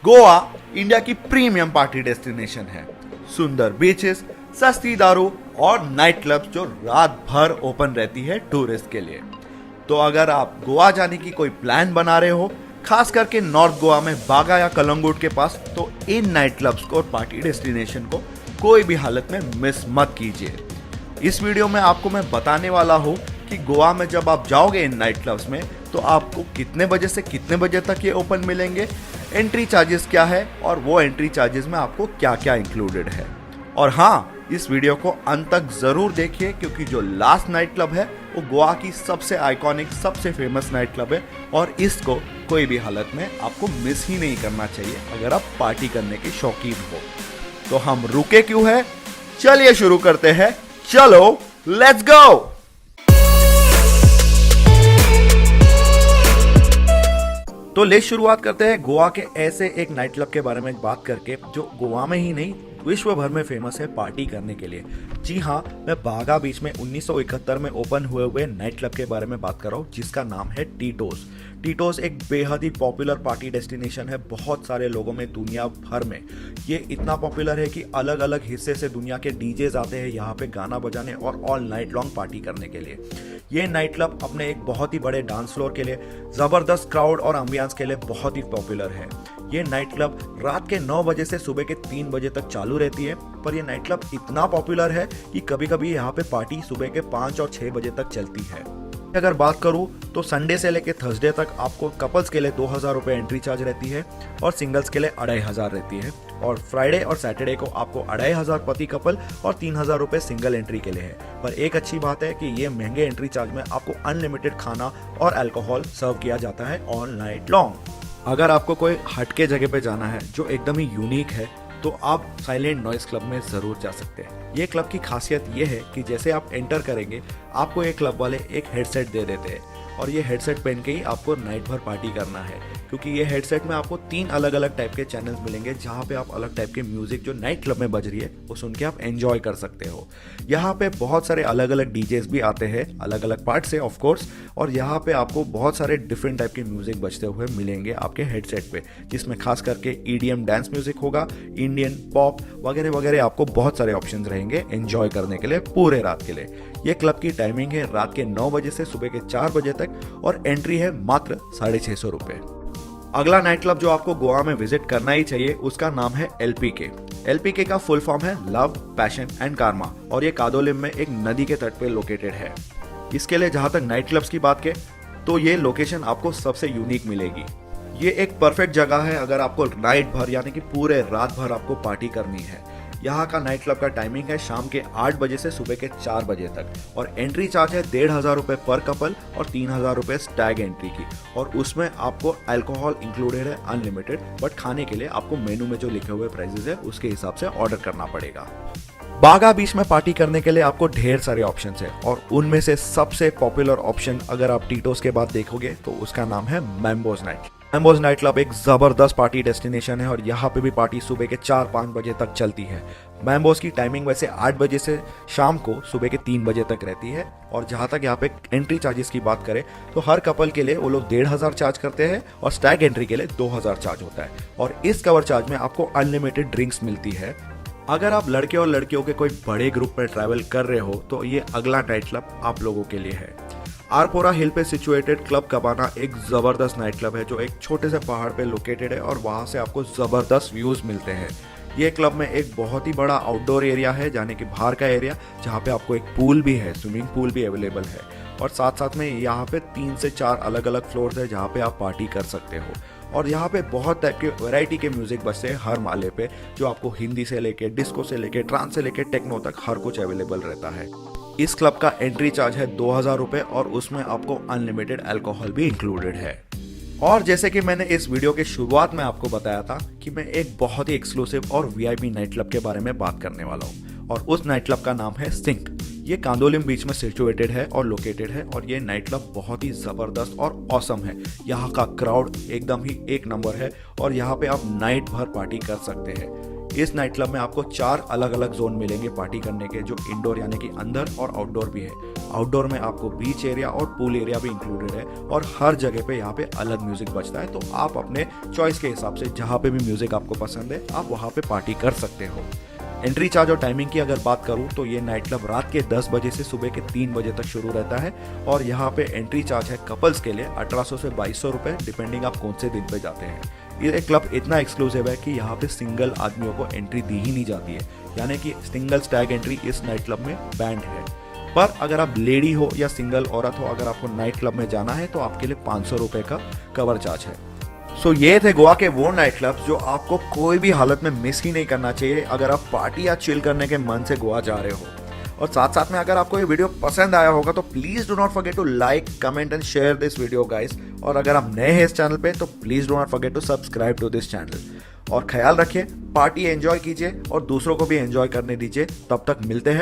Goa India की premium party destination है। सुंदर बीचेस, सस्ती दारू और नाइट क्लब्स जो रात भर ओपन रहती है टूरिस्ट के लिए। तो अगर आप गोवा जाने की कोई प्लान बना रहे हो, खास करके नॉर्थ गोवा में बागा या कलंगुट के पास, तो इन नाइट क्लब्स को और पार्टी डेस्टिनेशन को कोई भी हालत में मिस मत कीजिए। इस वीडियो में आपको मैं बताने वाला हूँ कि गोवा में जब आप जाओगे इन नाइट क्लब्स में तो आपको कितने बजे से कितने बजे तक ये ओपन मिलेंगे, एंट्री चार्जेस क्या है और वो एंट्री चार्जेस में आपको क्या क्या इंक्लूडेड है। और हाँ, इस वीडियो को अंत तक जरूर देखिए क्योंकि जो लास्ट नाइट क्लब है वो गोवा की सबसे आइकॉनिक, सबसे फेमस नाइट क्लब है और इसको कोई भी हालत में आपको मिस ही नहीं करना चाहिए अगर आप पार्टी करने के शौकीन हो। तो हम रुके क्यों है, चलिए शुरू करते हैं। चलो लेट्स गो। तो ले शुरुआत करते हैं गोवा के ऐसे एक नाइट क्लब के बारे में बात करके जो गोवा में ही नहीं विश्व भर में फेमस है पार्टी करने के लिए। जी हाँ, मैं बागा बीच में 1971 में ओपन हुए नाइट क्लब के बारे में बात कर रहा हूँ जिसका नाम है टीटोस। टीटोस एक बेहद ही पॉपुलर पार्टी डेस्टिनेशन है बहुत सारे लोगों में दुनिया भर में। ये इतना पॉपुलर है कि अलग अलग हिस्से से दुनिया के डीजेज आते हैं यहाँ पे गाना बजाने और ऑल नाइट लॉन्ग पार्टी करने के लिए। ये नाइट क्लब अपने एक बहुत ही बड़े डांस फ्लोर के लिए, जबरदस्त क्राउड और एम्बियंस के लिए बहुत ही पॉपुलर है। ये नाइट क्लब रात के 9 बजे से सुबह के 3 बजे तक चालू रहती है, पर ये नाइट क्लब इतना पॉपुलर है कि कभी कभी यहाँ पे पार्टी सुबह के 5 और 6 बजे तक चलती है। अगर बात करूँ तो संडे से लेकर थर्सडे तक आपको कपल्स के लिए 2000 रुपये एंट्री चार्ज रहती है और सिंगल्स के लिए 2500 रहती है। और फ्राइडे और सैटरडे को आपको 2500 प्रति कपल और 3000 रुपये सिंगल एंट्री के लिए है। पर एक अच्छी बात है कि ये महंगे एंट्री चार्ज में आपको अनलिमिटेड खाना और अल्कोहल सर्व किया जाता है ऑल नाइट लॉन्ग। अगर आपको कोई हटके जगह पे जाना है जो एकदम ही यूनिक है तो आप साइलेंट नॉइज क्लब में ज़रूर जा सकते हैं। ये क्लब की खासियत ये है कि जैसे आप एंटर करेंगे आपको ये क्लब वाले एक हेडसेट दे देते हैं और ये हेडसेट पहन के ही आपको नाइट भर पार्टी करना है क्योंकि ये हेडसेट में आपको 3 अलग अलग टाइप के चैनल्स मिलेंगे जहाँ पे आप अलग टाइप के म्यूजिक जो नाइट क्लब में बज रही है वो सुन के आप एंजॉय कर सकते हो। यहाँ पे बहुत सारे अलग अलग डीजेस भी आते हैं अलग अलग पार्ट से ऑफ कोर्स, और यहाँ पे आपको बहुत सारे डिफरेंट टाइप के म्यूजिक बजते हुए मिलेंगे आपके हेडसेट पे, जिसमें खास करके EDM डांस म्यूजिक होगा, इंडियन पॉप वगैरह वगैरह। आपको बहुत सारे ऑप्शन रहेंगे एंजॉय करने के लिए पूरे रात के लिए। ये क्लब की टाइमिंग है रात के 9 बजे से सुबह के 4 बजे तक और एंट्री है मात्र 650 रुपये। अगला नाइट क्लब जो आपको गोवा में विजिट करना ही चाहिए उसका नाम है LPK। LPK का फुल फॉर्म है लव, पैशन एंड कारमा और ये कादोलिम में एक नदी के तट पे लोकेटेड है। इसके लिए जहां तक नाइट क्लब्स की बात करें तो ये लोकेशन आपको सबसे यूनिक मिलेगी। ये एक परफेक्ट जगह है अगर आपको नाइट भर यानी कि पूरे रात भर आपको पार्टी करनी है। यहाँ का नाइट क्लब का टाइमिंग है शाम के 8 बजे से सुबह के 4 बजे तक और एंट्री चार्ज है 1500 रुपये पर कपल और 3000 रुपये स्टैग एंट्री की, और उसमें आपको अल्कोहल इंक्लूडेड है अनलिमिटेड, बट खाने के लिए आपको मेनू में जो लिखे हुए प्राइसेस है उसके हिसाब से ऑर्डर करना पड़ेगा। बागा बीच में पार्टी करने के लिए आपको ढेर सारे ऑप्शंस है और उनमें से सबसे पॉपुलर ऑप्शन अगर आप टीटोस के बाद देखोगे तो उसका नाम है मैम्बोज नाइट। मैम्बोज नाइट क्लब एक जबरदस्त पार्टी डेस्टिनेशन है और यहाँ पे भी पार्टी सुबह के 4-5 बजे तक चलती है। मैम्बोज की टाइमिंग वैसे 8 बजे से शाम को सुबह के 3 बजे तक रहती है और जहाँ तक यहाँ पे एंट्री चार्जेस की बात करें तो हर कपल के लिए वो लोग 1500 चार्ज करते हैं और स्टैग एंट्री के लिए 2000 चार्ज होता है और इस कवर चार्ज में आपको अनलिमिटेड ड्रिंक्स मिलती है। अगर आप लड़के और लड़कियों के कोई बड़े ग्रुप में ट्रैवल कर रहे हो तो ये अगला नाइट क्लब आप लोगों के लिए है। आरपोरा हिल पे सिचुएटेड क्लब कबाना एक ज़बरदस्त नाइट क्लब है जो एक छोटे से पहाड़ पे लोकेटेड है और वहाँ से आपको ज़बरदस्त व्यूज़ मिलते हैं। ये क्लब में एक बहुत ही बड़ा आउटडोर एरिया है यानी कि बाहर का एरिया जहाँ पे आपको एक पूल भी है, स्विमिंग पूल भी अवेलेबल है और साथ साथ में यहाँ पे 3 से 4 अलग अलग फ्लोर्स है जहाँ पे आप पार्टी कर सकते हो और यहाँ पे बहुत टाइप के वैरायटी के म्यूजिक बजते हैं हर माले पे, जो आपको हिंदी से लेके डिस्को से लेके ट्रांस से लेके टेक्नो तक हर कुछ अवेलेबल रहता है। इस क्लब का एंट्री चार्ज है 2000 रुपये और उसमें आपको अनलिमिटेड अल्कोहल भी इंक्लूडेड है। और जैसे कि मैंने इस वीडियो के शुरुआत में आपको बताया था कि मैं एक बहुत ही एक्सक्लूसिव और VIP नाइट क्लब के बारे में बात करने वाला हूँ और उस नाइट क्लब का नाम है सिंक। ये कांदोलिम बीच में सिचुएटेड है और लोकेटेड है और ये नाइट क्लब बहुत ही ज़बरदस्त और ऑसम है। यहाँ का क्राउड एकदम ही एक नंबर है और यहाँ पे आप नाइट भर पार्टी कर सकते हैं। इस नाइट क्लब में आपको 4 अलग अलग जोन मिलेंगे पार्टी करने के, जो इंडोर यानी कि अंदर और आउटडोर भी है। आउटडोर में आपको बीच एरिया और पूल एरिया भी इंक्लूडेड है और हर जगह पे यहाँ पे अलग म्यूजिक बजता है, तो आप अपने चॉइस के हिसाब से जहाँ पे भी म्यूजिक आपको पसंद है आप वहाँ पे पार्टी कर सकते हो। एंट्री चार्ज और टाइमिंग की अगर बात करूं तो ये नाइट क्लब रात के 10 बजे से सुबह के 3 बजे तक शुरू रहता है और यहाँ पे एंट्री चार्ज है कपल्स के लिए 1800 से 2200 रुपए, डिपेंडिंग आप कौन से दिन पे जाते हैं। ये क्लब इतना एक्सक्लूसिव है कि यहाँ पे सिंगल आदमियों को एंट्री दी ही नहीं जाती है, यानी कि सिंगल स्टैग एंट्री इस नाइट क्लब में बैंड है। पर अगर आप लेडी हो या सिंगल औरत हो, अगर आपको नाइट क्लब में जाना है तो आपके लिए 500 रुपए का कवर चार्ज है। सो ये थे गोवा के वो नाइट क्लब जो आपको कोई भी हालत में मिस ही नहीं करना चाहिए अगर आप पार्टी या चिल करने के मन से गोवा जा रहे हो। और साथ साथ में अगर आपको ये वीडियो पसंद आया होगा तो please do not forget to like, comment and share this video guys. और अगर आप नए हैं इस चैनल पे तो please do not forget to subscribe to this channel. और ख्याल रखिए, पार्टी एंजॉय कीजिए और दूसरों को भी एंजॉय करने दीजिए। तब तक मिलते हैं।